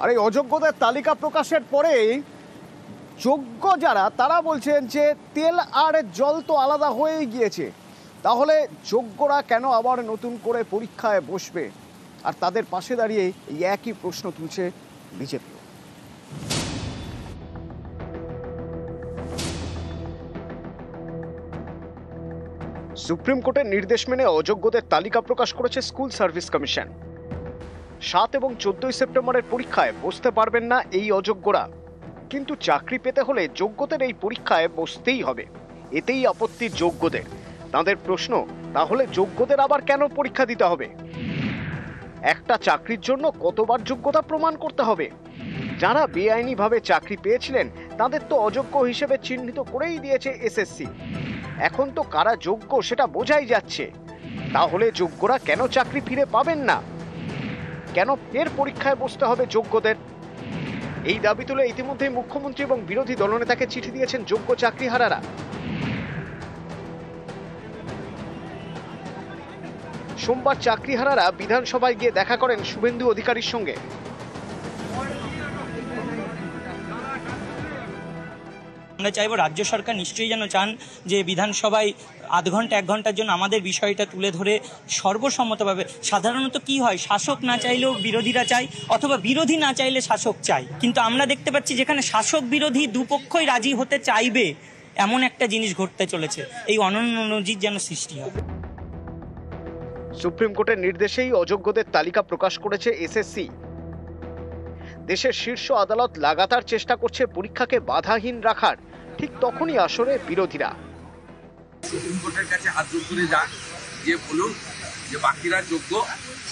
আর এই অযোগ্যদের তালিকা প্রকাশের পরেই যোগ্য যারা তারা বলছেন যে তেল আর জল তো আলাদা হয়েই গিয়েছে, তাহলে যোগ্যরা কেন আবার নতুন করে পরীক্ষায় বসবে? আর তাদের পাশে দাঁড়িয়ে এই একই প্রশ্ন তুলছে বিজেপি। সুপ্রিম কোর্টের নির্দেশ মেনে অযোগ্যদের তালিকা প্রকাশ করেছে স্কুল সার্ভিস কমিশন। 7 এবং 14 সেপ্টেম্বরের পরীক্ষায় বসতে পারবেন না এই অযোগ্যরা, কিন্তু চাকরি পেতে হলে যোগ্যদের এই পরীক্ষায় বসতেই হবে। এতেই আপত্তি যোগ্যদের। তাদের প্রশ্ন, তাহলে যোগ্যদের আবার কেন পরীক্ষা দিতে হবে? একটা চাকরির জন্য কতবার যোগ্যতা প্রমাণ করতে হবে? যারা বেআইনিভাবে চাকরি পেয়েছিলেন তাদের তো অযোগ্য হিসেবে চিহ্নিত করেই দিয়েছে এসএসসি। এখন তো কারা যোগ্য সেটা বোঝাই যাচ্ছে। তাহলে যোগ্যরা কেন চাকরি ফিরে পাবেন না? কেন ফের পরীক্ষায় বসতে হবে যোগ্যদের? এই দাবি তুলে ইতিমধ্যেই মুখ্যমন্ত্রী এবং বিরোধী দলনেতাকে চিঠি দিয়েছেন যোগ্য চাকরিহারারা। সোমবার চাকরিহারারা বিধানসভায় গিয়ে দেখা করেন শুভেন্দু অধিকারীর সঙ্গে। আমরা চাইব রাজ্য সরকার নিশ্চয়ই যেন চান যে বিধানসভায় আধ ঘন্টা 1 ঘন্টার জন্য আমাদের বিষয়টা তুলে ধরে সর্বসম্মতভাবে, সাধারণত কি হয়, শাসক না চাইলেও বিরোধীরা চায়, অথবা বিরোধী না চাইলে শাসক চায়, কিন্তু আমরা দেখতে পাচ্ছি যেখানে শাসক বিরোধী দুপক্ষই রাজি হতে চাইবে এমন একটা জিনিস ঘটতে চলেছে। এই অনন্য নজির যেন সৃষ্টি হয়। সুপ্রিম কোর্টের নির্দেশেই অযোগ্যদের তালিকা প্রকাশ করেছে এসএসসি। দেশের শীর্ষ আদালত লাগাতার চেষ্টা করছে পরীক্ষাকে বাধাহীন রাখার। ঠিক তখনই আসরে বিরোধীরা। সুপ্রিম কোর্টের কাছে হাত জোর করে যান, যে বলুন যে বাকিরা যোগ্য,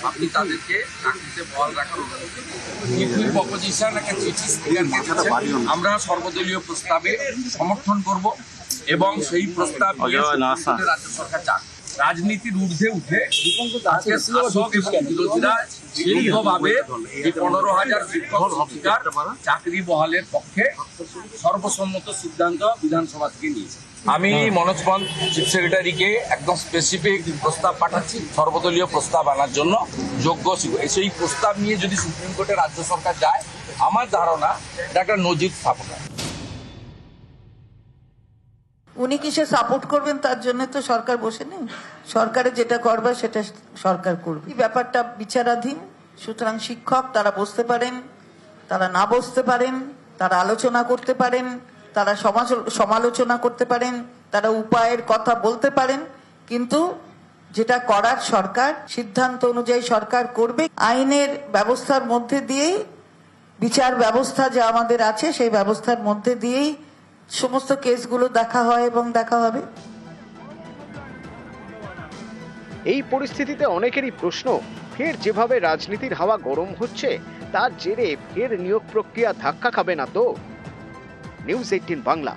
আপনি তাদেরকে চাকরিতে বহাল রাখার অনুমতি দিন। অপোজিশন একটা চিঠি স্পিকারকে দিচ্ছে, আমরা সর্বদলীয় প্রস্তাবে সমর্থন করব এবং সেই প্রস্তাব রাজ্য সরকার চান। রাজনীতির ঊর্ধ্বে উঠে বিরোধীরা দীর্ঘভাবে 15,000 শিক্ষক শিক্ষিকার চাকরি বহালের পক্ষে সর্বসম্মত সিদ্ধান্ত বিধানসভা থেকে নিয়েছে। আমি মনোজ পন্ত চিফ সেক্রেটারিকে একদম স্পেসিফিক প্রস্তাব পাঠাচ্ছি সর্বদলীয় প্রস্তাব আনার জন্য। যোগ্য সেই প্রস্তাব নিয়ে যদি সুপ্রিম কোর্টে রাজ্য সরকার যায়, আমার ধারণা এটা একটা নজির স্থাপন। উনি কিসে সাপোর্ট করবেন তার জন্য তো সরকার বসে নেই। সরকারে যেটা করবে সেটা সরকার করবে। এই ব্যাপারটা বিচারাধীন। সুতরাং শিক্ষক তারা বসতে পারেন, তারা না বসতে পারেন, তারা আলোচনা করতে পারেন, তারা সমালোচনা করতে পারেন, তারা উপায়ের কথা বলতে পারেন, কিন্তু যেটা করার সরকার সিদ্ধান্ত অনুযায়ী সরকার করবে। আইনের ব্যবস্থার মধ্যে দিয়েই, বিচার ব্যবস্থা যা আমাদের আছে সেই ব্যবস্থার মধ্যে দিয়েই সমস্ত কেসগুলো দেখা হয় এবং দেখা হবে। এই পরিস্থিতিতে অনেকেরই প্রশ্ন, ফের যেভাবে রাজনীতির হাওয়া গরম হচ্ছে তার জেরে ফের নিয়োগ প্রক্রিয়া ধাক্কা খাবে না তো? নিউজ 18 বাংলা।